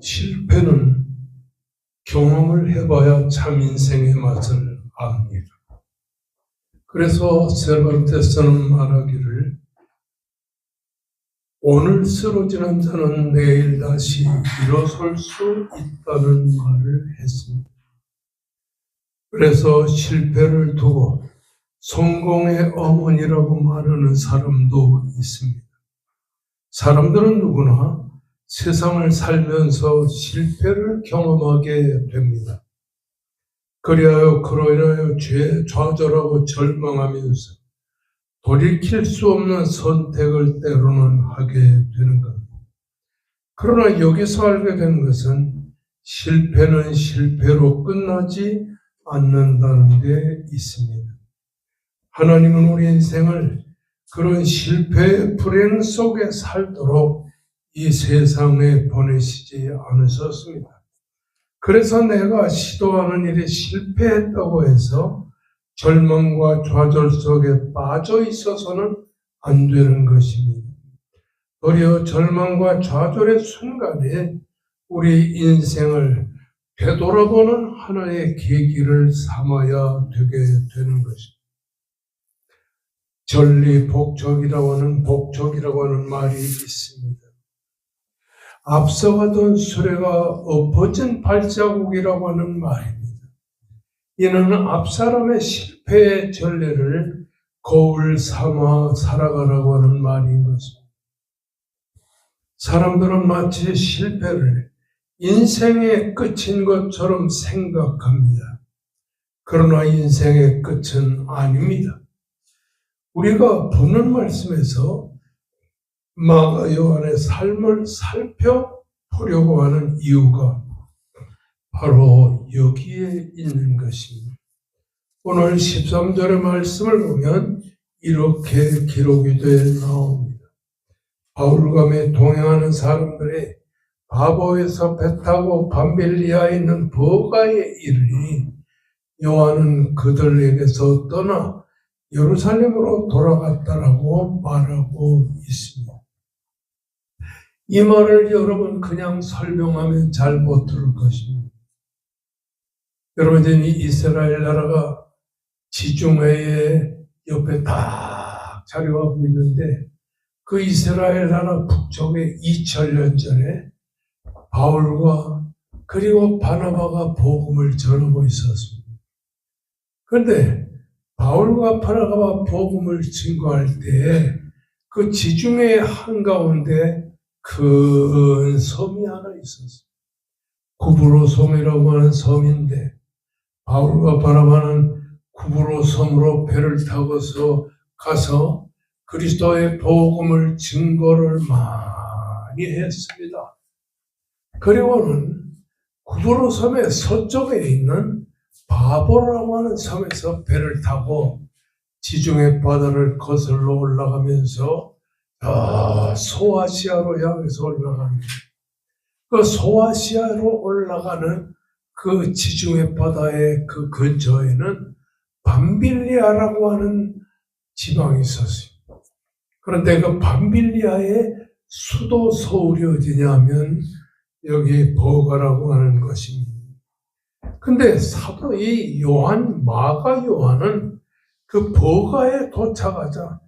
실패는 경험을 해봐야 참 인생의 맛을 압니다. 그래서 세르반테스는 말하기를 오늘 쓰러지는 자는 내일 다시 일어설 수 있다는 말을 했습니다. 그래서 실패를 두고 성공의 어머니라고 말하는 사람도 있습니다. 사람들은 누구나 세상을 살면서 실패를 경험하게 됩니다. 그리하여 그로 인하여 죄에 좌절하고 절망하면서 돌이킬 수 없는 선택을 때로는 하게 되는 겁니다. 그러나 여기서 알게 된 것은 실패는 실패로 끝나지 않는다는 게 있습니다. 하나님은 우리 인생을 그런 실패의 불행 속에 살도록 이 세상에 보내시지 않으셨습니다. 그래서 내가 시도하는 일이 실패했다고 해서 절망과 좌절 속에 빠져 있어서는 안 되는 것입니다. 도리어 절망과 좌절의 순간에 우리 인생을 되돌아보는 하나의 계기를 삼아야 되게 되는 것입니다. 전리복적이라고 하는 말이 있습니다. 앞서가던 수레가 엎어진 발자국이라고 하는 말입니다. 이는 앞사람의 실패의 전례를 거울 삼아 살아가라고 하는 말인 것입니다. 사람들은 마치 실패를 인생의 끝인 것처럼 생각합니다. 그러나 인생의 끝은 아닙니다. 우리가 보는 말씀에서 마가 요한의 삶을 살펴보려고 하는 이유가 바로 여기에 있는 것입니다. 오늘 13절의 말씀을 보면 이렇게 기록이 되어 나옵니다. 바울과 동행하는 사람들이 바보에서 배 타고 밤빌리아에 있는 버가에 이르니 요한은 그들에게서 떠나 예루살렘으로 돌아갔다라고 말하고 있습니다. 이 말을 여러분 그냥 설명하면 잘 못 들을 것입니다. 여러분 이제 이스라엘 나라가 지중해의 옆에 딱 자리하고 있는데 그 이스라엘 나라 북쪽에 2000년 전에 바울과 그리고 바나바가 복음을 전하고 있었습니다. 그런데 바울과 바나바가 복음을 증거할 때 그 지중해 한가운데 큰 섬이 하나 있었어요. 구브로 섬이라고 하는 섬인데 바울과 바나바는 구브로 섬으로 배를 타고서 가서 그리스도의 복음을 증거를 많이 했습니다. 그리고는 구브로 섬의 서쪽에 있는 바보라고 하는 섬에서 배를 타고 지중해 바다를 거슬러 올라가면서 소아시아로 향해서 올라갑니다. 그 소아시아로 올라가는 그 지중해 바다의 그 근처에는 밤빌리아라고 하는 지방이 있었어요. 그런데 그 밤빌리아의 수도 서울이 어디냐면 여기 버가라고 하는 것입니다. 근데 사도 이 마가 요한은 그 버가에 도착하자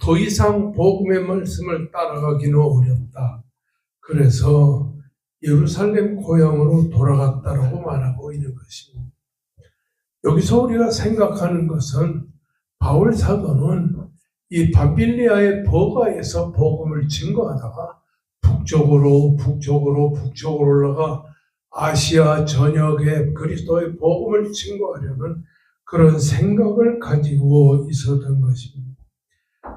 더 이상 복음의 말씀을 따라가기는 어렵다. 그래서 예루살렘 고향으로 돌아갔다라고 말하고 있는 것입니다. 여기서 우리가 생각하는 것은 바울 사도는 이 밤빌리아의 버가에서 복음을 증거하다가 북쪽으로 올라가 아시아 전역에 그리스도의 복음을 증거하려는 그런 생각을 가지고 있었던 것입니다.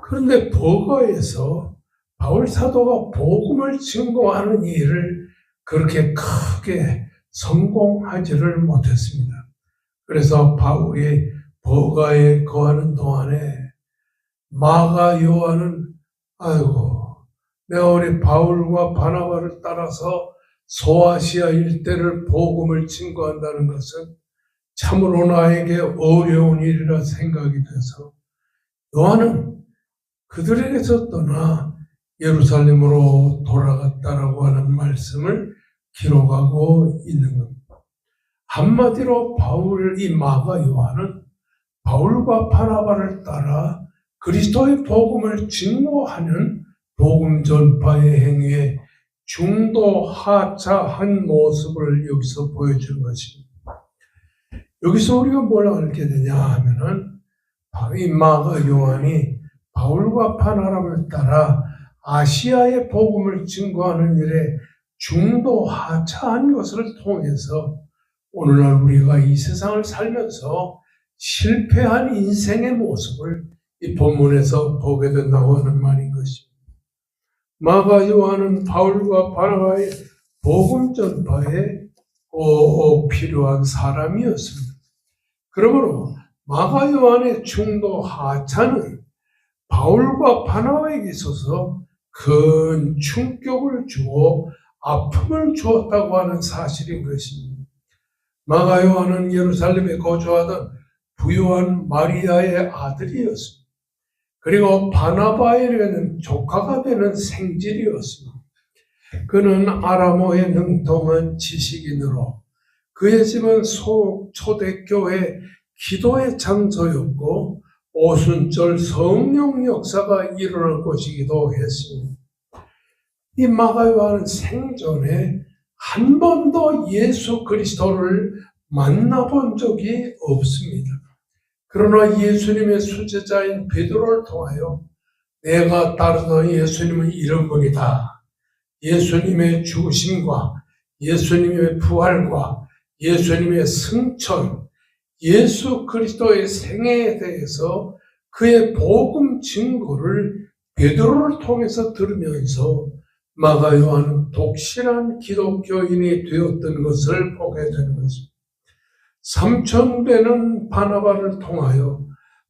그런데 버가에서 바울 사도가 복음을 증거하는 일을 그렇게 크게 성공하지를 못했습니다. 그래서 바울이 버가에 거하는 동안에 마가 요한은 내가 우리 바울과 바나바를 따라서 소아시아 일대를 복음을 증거한다는 것은 참으로 나에게 어려운 일이라 생각이 돼서 요한은 그들에게서 떠나 예루살렘으로 돌아갔다라고 하는 말씀. 말씀을 기록하고 있는 겁니다. 한마디로 이 마가 요한은 바울과 바나바를 따라 그리스도의 복음을 증거하는 복음 전파의 행위에 중도하차한 모습을 여기서 보여주는 것입니다. 여기서 우리가 뭘 알게 되냐 하면은 이 마가 요한이 바울과 바나바를 따라 아시아의 복음을 증거하는 일에 중도하차한 것을 통해서 오늘날 우리가 이 세상을 살면서 실패한 인생의 모습을 이 본문에서 보게 된다고 하는 말인 것입니다. 마가 요한은 바울과 바나바의 복음 전파에 꼭 필요한 사람이었습니다. 그러므로 마가 요한의 중도 하차는 바울과 바나바에게 있어서 큰 충격을 주고 아픔을 주었다고 하는 사실인 것입니다. 마가 요한은 예루살렘에 거주하던 부유한 마리아의 아들이었습니다. 그리고 바나바에게는 조카가 되는 생질이었습니다. 그는 아람어에 능통한 지식인으로 그의 집은 초대교회 기도의 장소였고 오순절 성령 역사가 일어날 곳이기도 했습니다. 이 마가 요한은 생전에 한 번도 예수 그리스도를 만나본 적이 없습니다. 그러나 예수님의 수제자인 베드로를 통하여 내가 따르던 예수님은 이런 분이다. 예수님의 죽으심과 예수님의 부활과 예수님의 승천, 예수 그리스도의 생애에 대해서 그의 복음 증거를 베드로를 통해서 들으면서 마가 요한은 독실한 기독교인이 되었던 것을 보게 되는 것입니다. 삼천되는 바나바를 통하여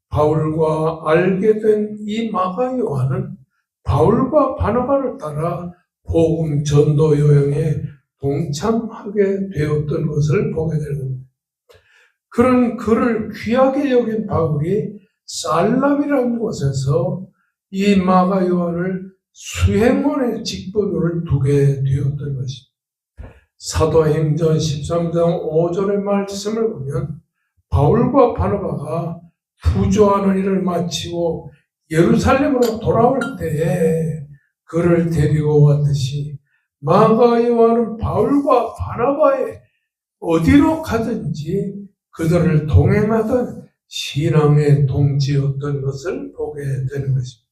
바울과 알게 된 이 마가 요한은 바울과 바나바를 따라 복음 전도 여행에 동참하게 되었던 것을 보게 되는 겁니다. 그런 그를 귀하게 여긴 바울이 살람이라는 곳에서 이 마가 요한을 수행원의 직분을 두게 되었던 것입니다. 사도행전 13장 5절의 말씀을 보면 바울과 바나바가 부조하는 일을 마치고 예루살렘으로 돌아올 때에 그를 데리고 왔듯이 마가 요한은 바울과 바나바의 어디로 가든지 그들을 동행하던 신앙의 동지였던 것을 보게 되는 것입니다.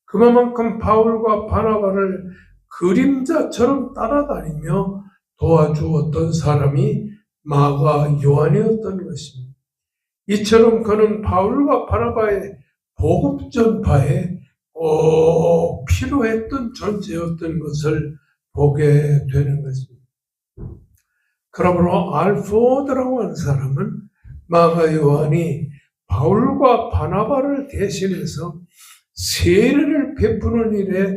그만큼 바울과 바나바를 그림자처럼 따라다니며 도와주었던 사람이 마가 요한이었던 것입니다. 이처럼 그는 바울과 바나바의 복음 전파에 꼭 필요했던 존재였던 것을 보게 되는 것입니다. 그러므로 알포드라고 하는 사람은 마가 요한이 바울과 바나바를 대신해서 세례를 베푸는 일에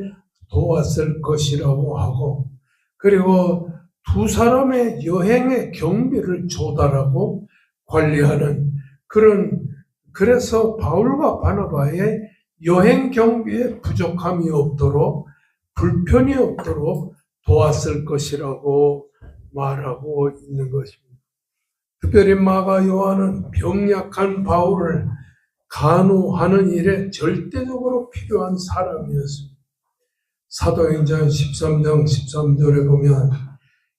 도왔을 것이라고 하고, 그리고 두 사람의 여행의 경비를 조달하고 관리하는 그래서 바울과 바나바의 여행 경비에 부족함이 없도록 불편이 없도록 도왔을 것이라고 말하고 있는 것입니다. 특별히 마가 요한은 병약한 바울을 간호하는 일에 절대적으로 필요한 사람이었습니다. 사도행전 13장 13절에 보면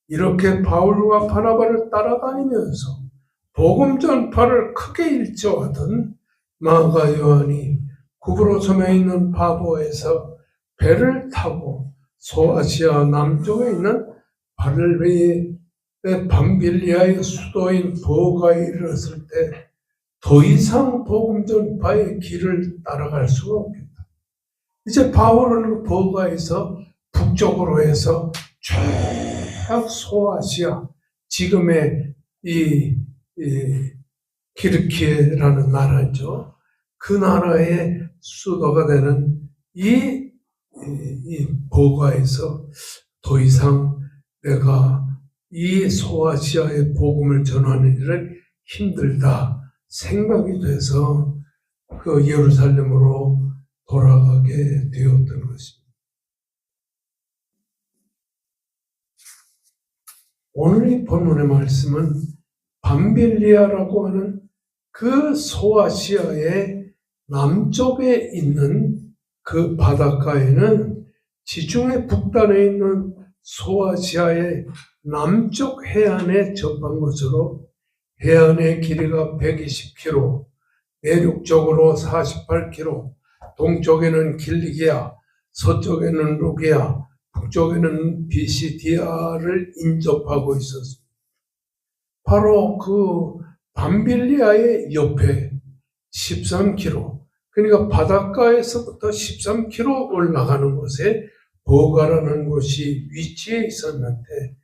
이렇게 바울과 바나바를 따라다니면서 복음 전파를 크게 일조하던 마가 요한이 구브로섬에 있는 바보에서 배를 타고 소아시아 남쪽에 있는 밤빌리아의 수도인 버가에 이르렀을 때 더 이상 복음 전파의 길을 따라갈 수가 없겠다. 이제 바울은 버가에서 북쪽으로 해서 쭉 소아시아, 지금의 이 키르키에라는 나라죠. 그 나라의 수도가 되는 이 버가에서 더 이상 내가 이 소아시아의 복음을 전하는 일은 힘들다 생각이 돼서 그 예루살렘으로 돌아가게 되었던 것입니다. 오늘 이 본문의 말씀은 밤빌리아라고 하는 그 소아시아의 남쪽에 있는 그 바닷가에는 지중해 북단에 있는 소아시아의 남쪽 해안에 접한 것으로 해안의 길이가 120km, 내륙적으로 48km, 동쪽에는 길리기아, 서쪽에는 루기아, 북쪽에는 비시디아를 인접하고 있었습니다. 바로 그 밤빌리아의 옆에 13km, 그러니까 바닷가에서부터 13km 올라가는 곳에 버가라는 곳이 위치해 있었는데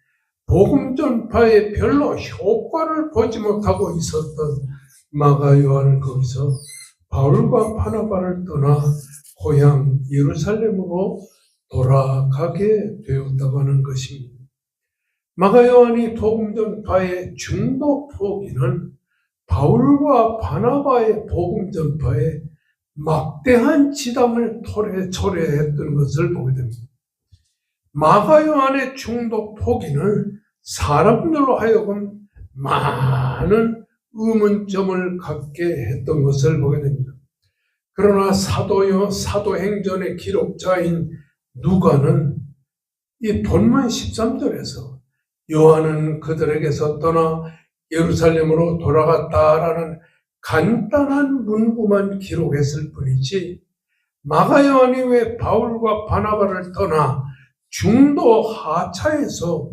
복음 전파에 별로 효과를 보지 못하고 있었던 마가 요한은 거기서 바울과 바나바를 떠나 고향 예루살렘으로 돌아가게 되었다고 하는 것입니다. 마가 요한이 복음 전파의 중도 포기는 바울과 바나바의 복음 전파에 막대한 지담을 초래했던 것을 보게 됩니다. 마가 요한의 중도 포기는 사람들로 하여금 많은 의문점을 갖게 했던 것을 보게 됩니다. 그러나 사도행전의 기록자인 누가는 이 본문 13절에서 요한은 그들에게서 떠나 예루살렘으로 돌아갔다라는 간단한 문구만 기록했을 뿐이지 마가 요한이 왜 바울과 바나바를 떠나 중도 하차에서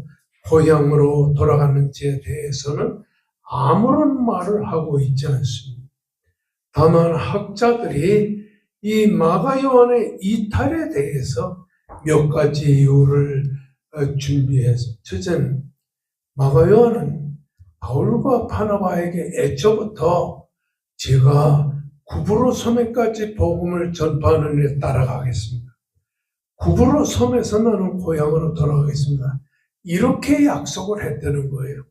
고향으로 돌아갔는지에 대해서는 아무런 말을 하고 있지 않습니다. 다만 학자들이 이 마가 요한의 이탈에 대해서 몇 가지 이유를 준비해서, 첫째는 마가 요한은 바울과 바나바에게 애초부터 제가 구브로 섬에까지 복음을 전파하는 일에 따라가겠습니다. 구브로 섬에서 나는 고향으로 돌아가겠습니다. 이렇게 약속을 했다는 거예요.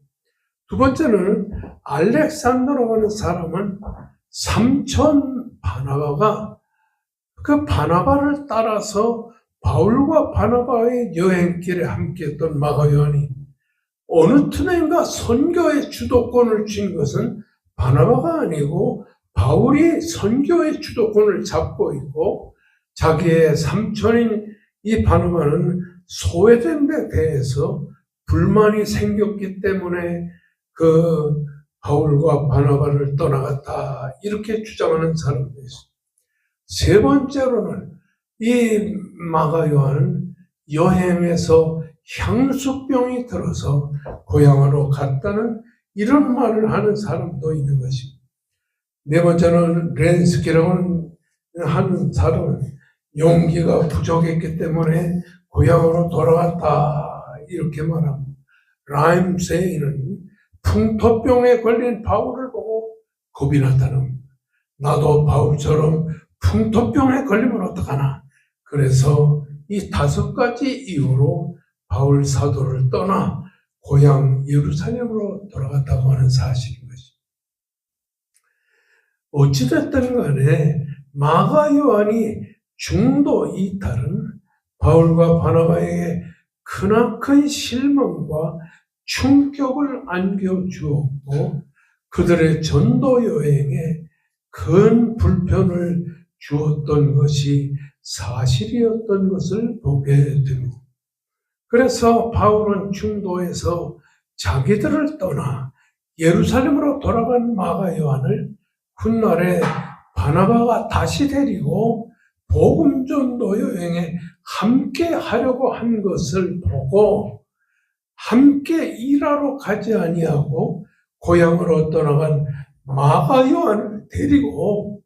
두 번째는 알렉산더라고 하는 사람은 삼촌 바나바가 그 바나바를 따라서 바울과 바나바의 여행길에 함께했던 마가 요한이 어느 틈엔가 선교의 주도권을 쥔 것은 바나바가 아니고 바울이 선교의 주도권을 잡고 있고 자기의 삼촌인 이 바나바는 소외된 데 대해서 불만이 생겼기 때문에 그 바울과 바나바를 떠나갔다 이렇게 주장하는 사람도 있습니다. 세 번째로는 이 마가 요한은 여행에서 향수병이 들어서 고향으로 갔다는 이런 말을 하는 사람도 있는 것입니다. 네 번째는 렌스키라고 하는 사람은 용기가 부족했기 때문에 고향으로 돌아갔다 이렇게 말합니다. 라임세이는 풍토병에 걸린 바울을 보고 겁이 났다는 겁니다. 나도 바울처럼 풍토병에 걸리면 어떡하나. 그래서 이 5가지 이유로 바울 사도를 떠나 고향 예루살렘으로 돌아갔다고 하는 사실인 것입니다. 어찌됐든 간에 마가 요한이 중도 이탈은 바울과 바나바에게 크나큰 실망과 충격을 안겨주었고 그들의 전도 여행에 큰 불편을 주었던 것이 사실이었던 것을 보게 됩니다. 그래서 바울은 중도에서 자기들을 떠나 예루살렘으로 돌아간 마가 요한을 훗날에 바나바가 다시 데리고 복음 전도 여행에 함께 하려고 한 것을 보고 함께 일하러 가지 아니하고 고향으로 떠나간 마가 요한을 데리고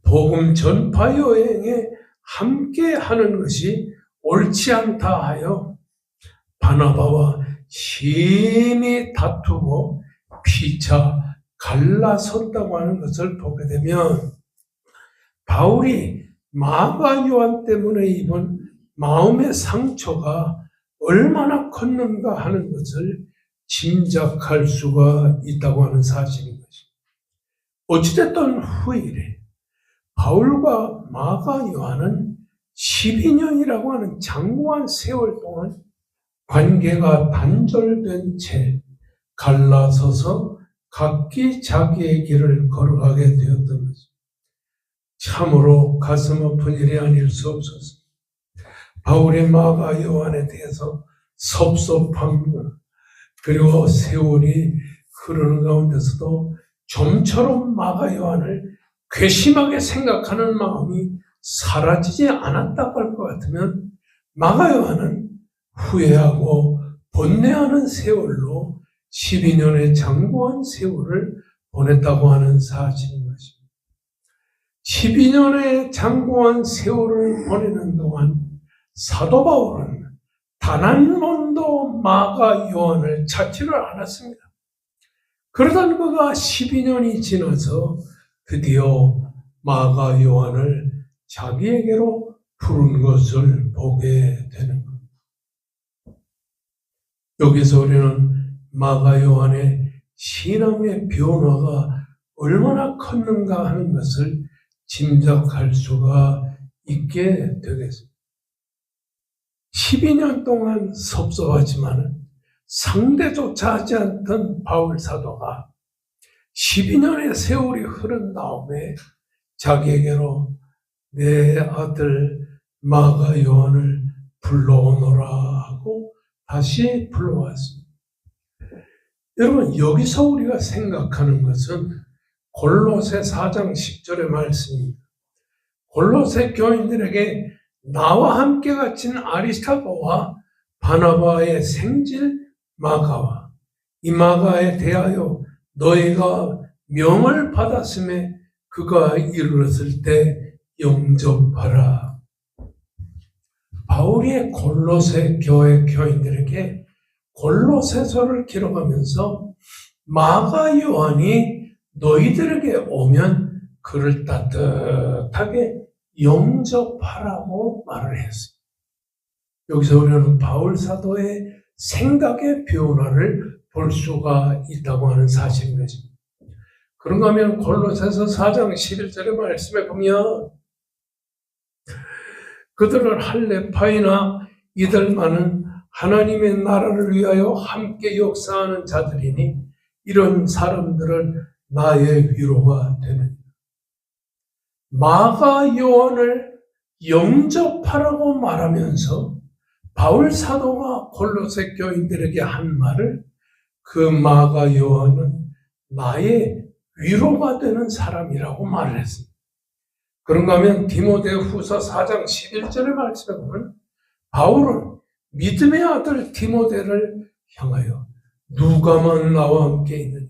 복음 전파 여행에 함께 하는 것이 옳지 않다 하여 바나바와 심히 다투고 피차 갈라섰다고 하는 것을 보게 되면 바울이 마가 요한 때문에 입은 마음의 상처가 얼마나 컸는가 하는 것을 짐작할 수가 있다고 하는 사실인 것입니다. 어찌됐든 후일에 바울과 마가 요한은 12년이라고 하는 장구한 세월 동안 관계가 단절된 채 갈라서서 각기 자기의 길을 걸어가게 되었던 것입니다. 참으로 가슴 아픈 일이 아닐 수 없었습니다. 바울이 마가 요한에 대해서 섭섭함, 그리고 세월이 흐르는 가운데서도 좀처럼 마가 요한을 괘씸하게 생각하는 마음이 사라지지 않았다고 할 것 같으면 마가 요한은 후회하고 번뇌하는 세월로 12년의 장구한 세월을 보냈다고 하는 사실인 것입니다. 12년의 장구한 세월을 보내는 동안 사도 바울은 단 한 번도 마가 요한을 찾지를 않았습니다. 그러던 그가 12년이 지나서 드디어 마가 요한을 자기에게로 부른 것을 보게 되는 겁니다. 여기서 우리는 마가 요한의 신앙의 변화가 얼마나 컸는가 하는 것을 짐작할 수가 있게 되겠습니다. 12년 동안 섭섭하지만 상대조차 하지 않던 바울 사도가 12년의 세월이 흐른 다음에 자기에게로 내 아들 마가 요한을 불러오너라 하고 다시 불러왔습니다. 여러분, 여기서 우리가 생각하는 것은 골로새 4장 10절의 말씀입니다. 골로새 교인들에게 나와 함께 갇힌 아리스타고와 바나바의 생질 마가와 이 마가에 대하여 너희가 명을 받았음에 그가 이르렀을 때 영접하라. 바울이 골로새 교회 교인들에게 골로새서를 기록하면서 마가 요한이 너희들에게 오면 그를 따뜻하게 영접하라고 말을 했어요. 여기서 우리는 바울 사도의 생각의 변화를 볼 수가 있다고 하는 사실인 것입니다. 그런가 하면 골로새서 4장 11절의 말씀에 보면 그들을 할레파이나 이들만은 하나님의 나라를 위하여 함께 역사하는 자들이니 이런 사람들은 나의 위로가 되느니라. 마가 요한을 영접하라고 말하면서 바울 사도가 골로새 교인들에게 한 말을 그 마가 요한은 나의 위로가 되는 사람이라고 말을 했습니다. 그런가 하면 디모데후서 4장 11절의 말씀에 보면 바울은 믿음의 아들 디모데를 향하여 누가만 나와 함께 있느니라.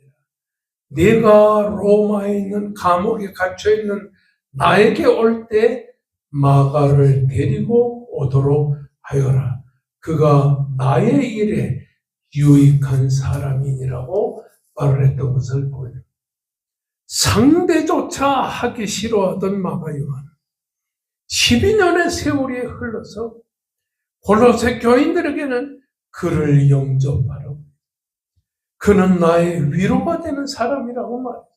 네가 로마에 있는 감옥에 갇혀있는 나에게 올 때 마가를 데리고 오도록 하여라. 그가 나의 일에 유익한 사람이니라고 말을 했던 것을 보여요. 상대조차 하기 싫어하던 마가 요한 12년의 세월이 흘러서 골로새 교인들에게는 그를 영접하라고, 그는 나의 위로가 되는 사람이라고 말해요.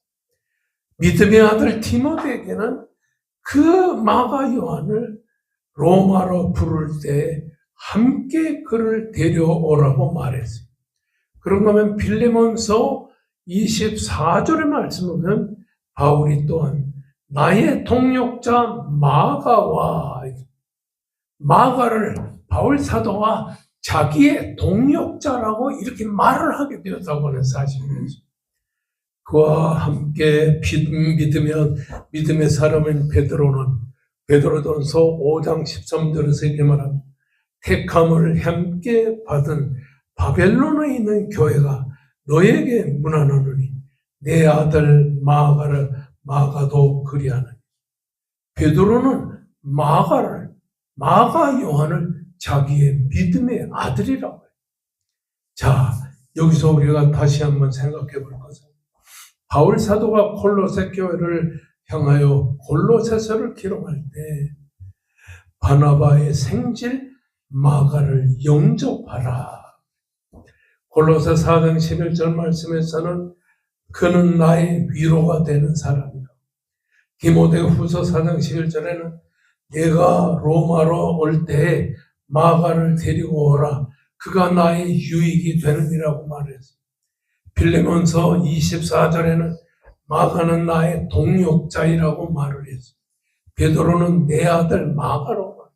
믿음의 아들 디모데에게는 그 마가 요한을 로마로 부를 때 함께 그를 데려오라고 말했어요. 그런가 하면 빌레몬서 24절의 말씀을 보면 바울이 또한 나의 동역자 마가를 바울 사도가 자기의 동역자라고 이렇게 말을 하게 되었다고 하는 사실입니다. 그와 함께 믿음의 사람인 베드로전서 5장 13절에서 이렇게 말합니다. 택함을 함께 받은 바벨론에 있는 교회가 너에게 문안하노니 내 아들 마가도 그리하느니. 베드로는 마가 요한을 자기의 믿음의 아들이라고 해요. 자, 여기서 우리가 다시 한번 생각해 볼 것은 바울 사도가 골로새 교회를 향하여 골로새서를 기록할 때 바나바의 생질 마가를 영접하라. 골로새 4장 11절 말씀에서는 그는 나의 위로가 되는 사람이다. 디모데후서 4장 11절에는 내가 로마로 올 때 마가를 데리고 오라. 그가 나의 유익이 되느니라고 말했습니다. 빌레몬서 24절에는 마가는 나의 동역자이라고 말을 했습니다. 베드로는 내 아들 마가로 말합니다.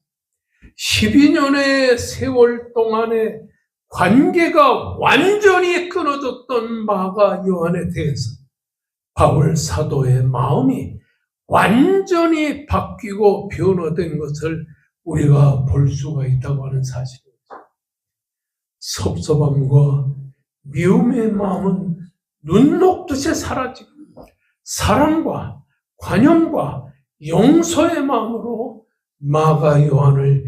12년의 세월 동안에 관계가 완전히 끊어졌던 마가 요한에 대해서 바울 사도의 마음이 완전히 바뀌고 변화된 것을 우리가 볼 수가 있다고 하는 사실입니다. 섭섭함과 미움의 마음은 눈 녹듯이 사라지고 사랑과 관용과 용서의 마음으로 마가 요한을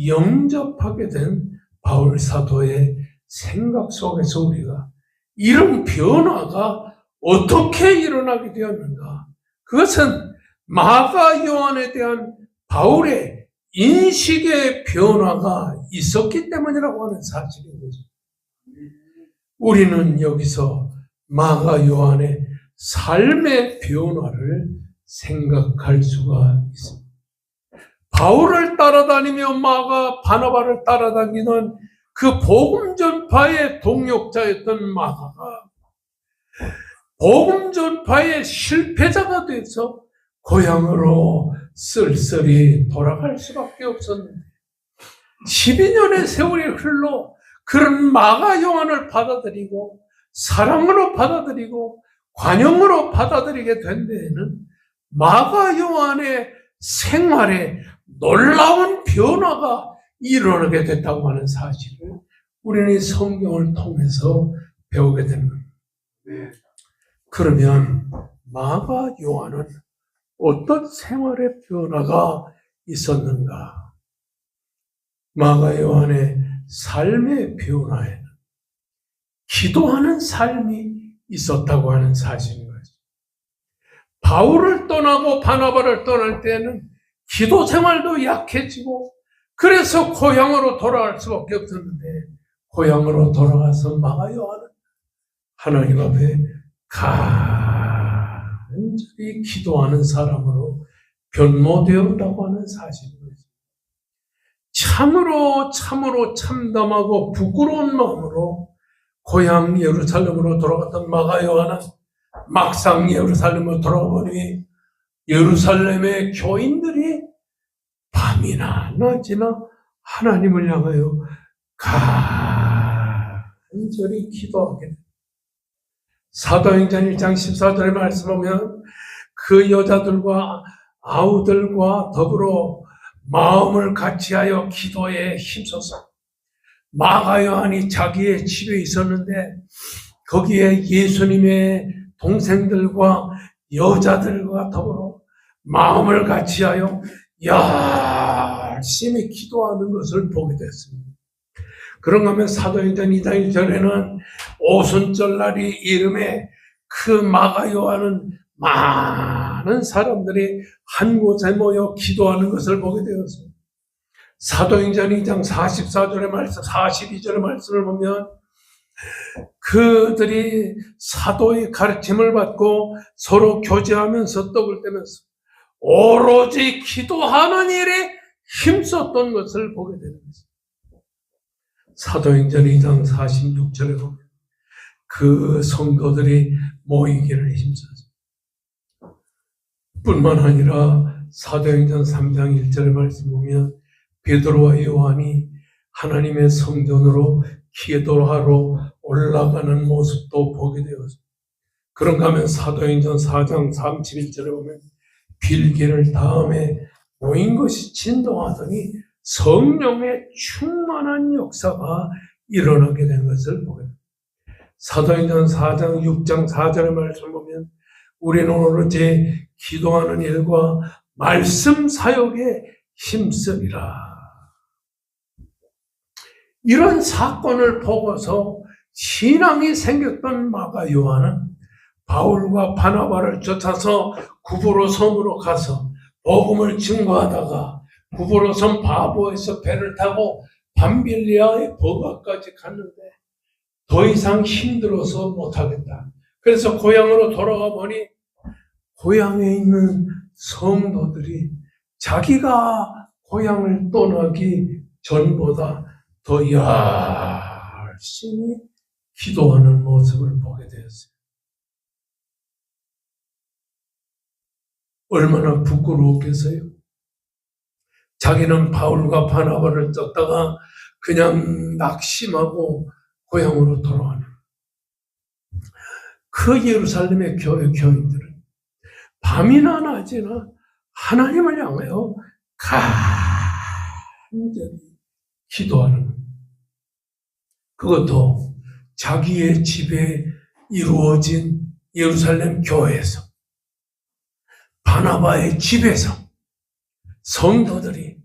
영접하게 된 바울 사도의 생각 속에서 우리가 이런 변화가 어떻게 일어나게 되었는가? 그것은 마가 요한에 대한 바울의 인식의 변화가 있었기 때문이라고 하는 사실인 거죠. 우리는 여기서 마가 요한의 삶의 변화를 생각할 수가 있습니다. 바울을 따라다니며 마가 바나바를 따라다니는 그 복음 전파의 동역자였던 마가가 복음 전파의 실패자가 돼서 고향으로 쓸쓸히 돌아갈 수밖에 없었는데 12년의 세월이 흘러 그런 마가 요한을 받아들이고 사랑으로 받아들이고 관용으로 받아들이게 된 데에는 마가 요한의 생활에 놀라운 변화가 일어나게 됐다고 하는 사실을 우리는 성경을 통해서 배우게 되는 겁니다. 그러면 마가 요한은 어떤 생활의 변화가 있었는가? 마가 요한의 삶의 변화에는 기도하는 삶이 있었다고 하는 사실인 거죠. 바울을 떠나고 바나바를 떠날 때는 기도 생활도 약해지고 그래서 고향으로 돌아갈 수밖에 없었는데 고향으로 돌아가서 마가 요한은 하나님 앞에 간절히 기도하는 사람으로 변모되었다고 하는 사실인 거죠. 참으로 참담하고 부끄러운 마음으로 고향 예루살렘으로 돌아갔던 마가 요한은 막상 예루살렘으로 돌아가 보니 예루살렘의 교인들이 밤이나 낮이나 하나님을 향하여 간절히 기도하게 됩니다. 사도행전 1장 14절에 말씀하면 그 여자들과 아우들과 더불어 마음을 같이하여 기도에 힘써서 마가 요한이 자기의 집에 있었는데 거기에 예수님의 동생들과 여자들과 더불어 마음을 같이하여 열심히 기도하는 것을 보게 됐습니다. 그런가 하면 사도행전 2장 1절에는 오순절날이 이름에 그 마가 요한은 많은 사람들이 한 곳에 모여 기도하는 것을 보게 되었습니다. 사도행전 2장 44절의 말씀, 42절의 말씀을 보면 그들이 사도의 가르침을 받고 서로 교제하면서 떡을 떼면서 오로지 기도하는 일에 힘썼던 것을 보게 되는 것입니다. 사도행전 2장 46절에 보면 그 성도들이 모이기를 힘썼습니다. 뿐만 아니라 사도행전 3장 1절의 말씀 보면 베드로와 요한이 하나님의 성전으로 기도하러 올라가는 모습도 보게 되었습니다. 그런가 하면 사도행전 4장 31절에 보면 빌기를 다음에 모인 것이 진동하더니 성령의 충만한 역사가 일어나게 된 것을 보게 됩니다. 사도행전 4장 6장 4절의 말씀 보면 우리는 오로지 기도하는 일과 말씀 사역에 힘쓰리라. 이런 사건을 보고서 신앙이 생겼던 마가 요한은 바울과 바나바를 쫓아서 구브로 섬으로 가서 복음을 증거하다가 구브로 섬 바보에서 배를 타고 밤빌리아의 버가까지 갔는데 더 이상 힘들어서 못하겠다. 그래서 고향으로 돌아가 보니 고향에 있는 성도들이 자기가 고향을 떠나기 전보다 더 열심히 기도하는 모습을 보게 되었어요. 얼마나 부끄러웠겠어요. 자기는 바울과 바나바를 쫓다가 그냥 낙심하고 고향으로 돌아가는 그 예루살렘의 교인들은 밤이나 낮이나 하나님을 향하여 간절히 기도하는, 그것도 자기의 집에 이루어진 예루살렘 교회에서, 바나바의 집에서 성도들이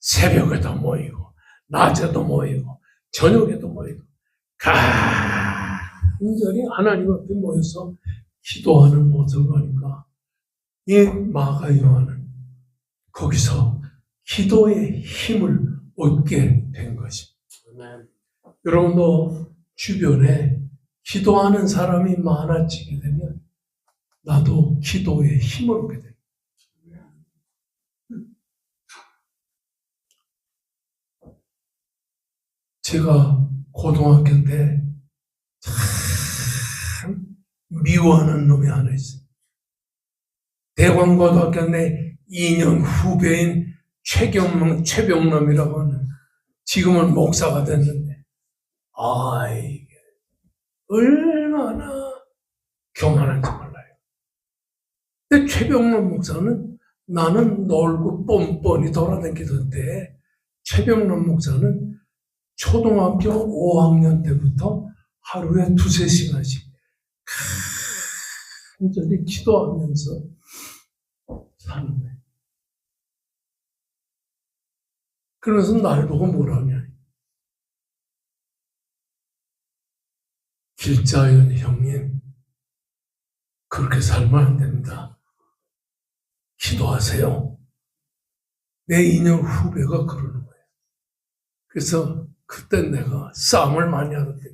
새벽에도 모이고 낮에도 모이고 저녁에도 모이고 간절히 하나님 앞에 모여서 기도하는 모습을 보니까 이 마가 요한은 거기서 기도의 힘을 얻게 된 것입니다. 여러분도 주변에 기도하는 사람이 많아지게 되면 나도 기도의 힘을 얻게 됩니다. 제가 고등학교 때 참 미워하는 놈이 하나 있어요. 대광고등학교 내 2년 후배인 최병남이라고 하는, 지금은 목사가 됐는데, 이게 얼마나 교만한지 몰라요. 근데 최병남 목사는 나는 놀고 뻔뻔히 돌아다니던데, 최병남 목사는 초등학교 5학년 때부터 하루에 2-3시간씩 간절히 기도하면서 사는 거예요. 그래서 날 보고 뭐라 하냐. 길자연 형님, 그렇게 살면 안 됩니다. 기도하세요. 내 2년 후배가 그러는 거예요. 그래서 그때 내가 싸움을 많이 하는데,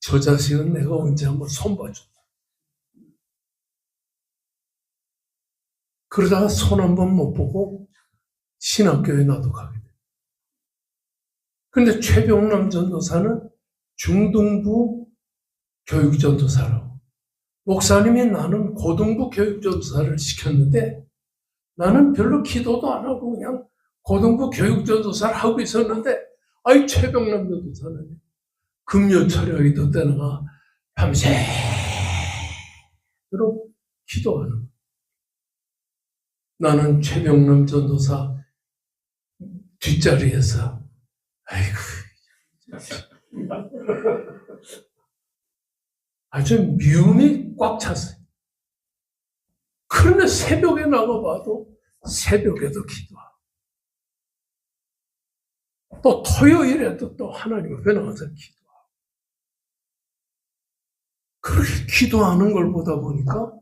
저 자식은 내가 언제 한번 손봐준다. 그러다가 손 한번 못 보고 신학교에 나도 가게 돼. 근데 최병남 전도사는 중등부 교육전도사라고. 목사님이 나는 고등부 교육전도사를 시켰는데 나는 별로 기도도 안 하고 그냥 고등부 교육전도사를 하고 있었는데, 최병남 전도사는 금요 철야기 때다가 밤새도록 기도하는 거예요. 나는 최병남 전도사 뒷자리에서 아주 미움이 꽉 찼어요. 그런데 새벽에 나가봐도 새벽에도 기도하고, 또 토요일에도 또 하나님 앞에 나가서 기도하고, 그렇게 기도하는 걸 보다 보니까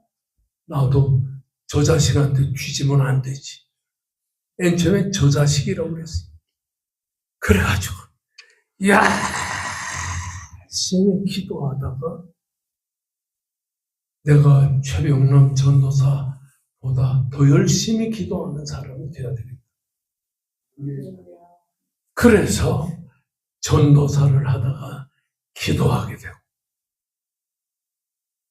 나도 저 자식한테 뒤지면 안 되지. 맨 처음에 저 자식이라고 그랬어요. 그래가지고 열심히 기도하다가 내가 최병남 전도사보다 더 열심히 기도하는 사람이 되어야 되겠다. 그래서 전도사를 하다가 기도하게 되고,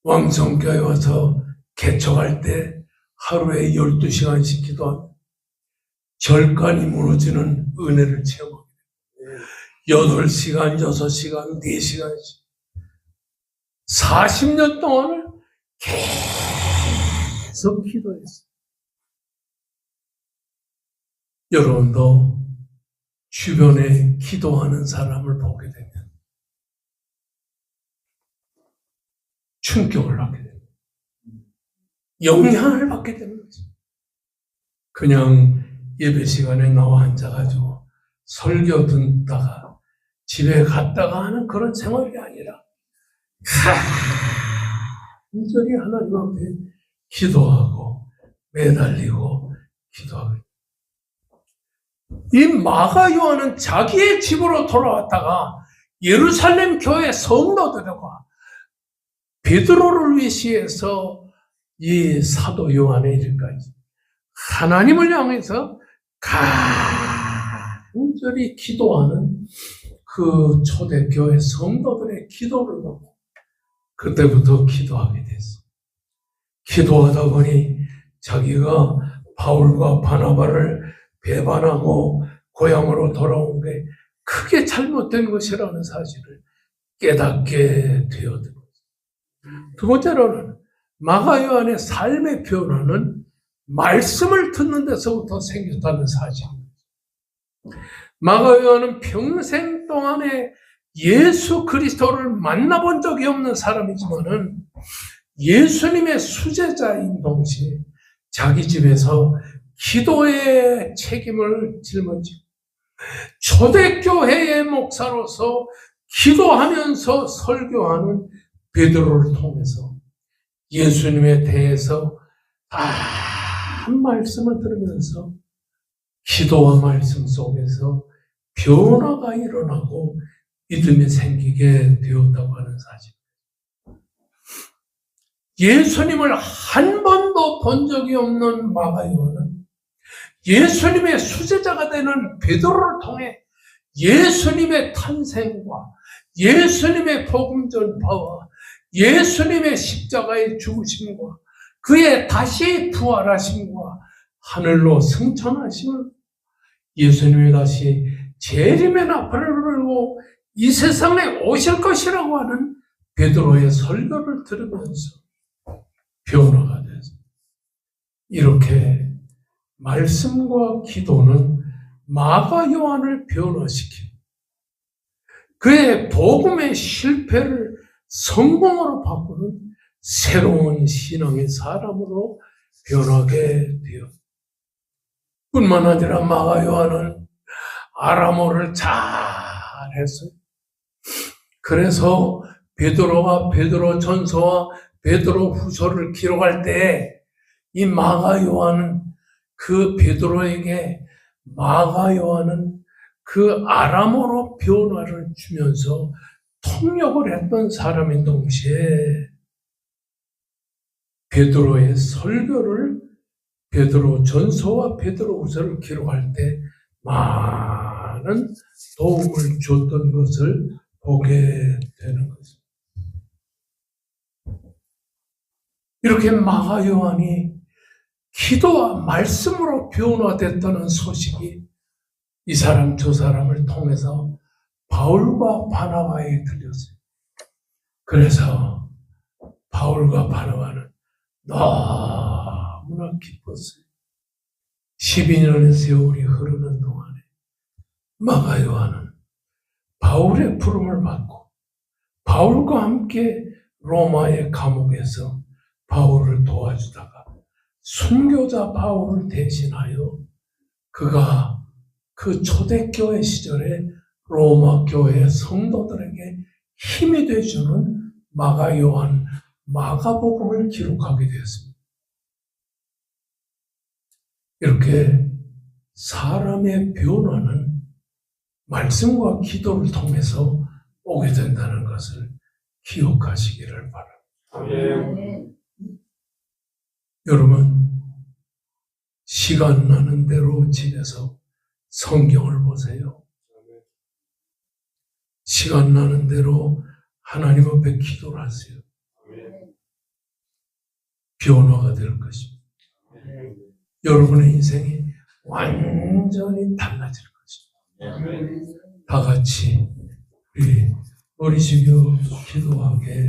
왕성교회 와서 개척할 때 하루에 12시간씩 기도하고 절간이 무너지는 은혜를 체험하게 되고, 8시간, 6시간, 4시간씩 40년 동안을 계속 기도했어요. 여러분도 주변에 기도하는 사람을 보게 되면 충격을 받게 됩니다. 영향을 받게 되는 거죠. 그냥 예배 시간에 나와 앉아가지고 설교 듣다가 집에 갔다가 하는 그런 생활이 아니라 간절히 하나님 앞에 기도하고 매달리고 기도하고. 이 마가 요한은 자기의 집으로 돌아왔다가 예루살렘 교회 성도들과 베드로를 위시해서 이 사도 요한의 일까지 하나님을 향해서 간절히 기도하는 그 초대교회 성도들의 기도를 보고 그때부터 기도하게 됐어. 기도하다 보니 자기가 바울과 바나바를 배반하고 고향으로 돌아온 게 크게 잘못된 것이라는 사실을 깨닫게 되었던 거죠. 두 번째로는 마가 요한의 삶의 변화는 말씀을 듣는 데서부터 생겼다는 사실입니다. 마가 요한은 평생 동안에 예수 그리스도를 만나본 적이 없는 사람이지만은 예수님의 수제자인 동시에 자기 집에서 기도의 책임을 짊어지고 초대교회의 목사로서 기도하면서 설교하는 베드로를 통해서 예수님에 대해서 한 말씀을 들으면서 기도와 말씀 속에서 변화가 일어나고 믿음이 생기게 되었다고 하는 사실. 예수님을 한 번도 본 적이 없는 마가 요한은 예수님의 수제자가 되는 베드로를 통해 예수님의 탄생과 예수님의 복음 전파와 예수님의 십자가의 죽으심과 그의 다시 부활하심과 하늘로 승천하심을 예수님이 다시 재림의 나팔을 불고 이 세상에 오실 것이라고 하는 베드로의 설교를 들으면서 변화가 돼서 이렇게 말씀과 기도는 마가 요한을 변화시키고 그의 복음의 실패를 성공으로 바꾸는 새로운 신앙의 사람으로 변하게 되었다. 뿐만 아니라 마가 요한은 아람어를 잘했어요. 그래서 베드로가 베드로 전서와 베드로 후서를 기록할 때 이 마가 요한은 그 베드로에게 마가 요한은 그 아람어로 변화를 주면서 통역을 했던 사람인 동시에 베드로의 설교를 베드로 전서와 베드로 후서를 기록할 때 많은 도움을 줬던 것을 보게 되는 것입니다. 이렇게 마가 요한이 기도와 말씀으로 변화됐다는 소식이 이 사람 저 사람을 통해서 바울과 바나바에게 들렸어요. 그래서 바울과 바나바는 너무나 기뻤어요. 12년의 세월이 흐르는 동안에 마가 요한은 바울의 부름을 받고 바울과 함께 로마의 감옥에서 바울을 도와주다가 순교자 바울을 대신하여 그가 그 초대교회 시절에 로마 교회 성도들에게 힘이 되어주는 마가 요한 마가복음을 기록하게 되었습니다. 이렇게 사람의 변화는 말씀과 기도를 통해서 오게 된다는 것을 기억하시기를 바랍니다. 여러분, 시간 나는 대로 집에서 성경을 보세요. 시간 나는 대로 하나님 앞에 기도를 하세요. 변화가 될 것입니다. 여러분의 인생이 완전히 달라질 것입니다. 다 같이 우리 머리 숙여 기도하게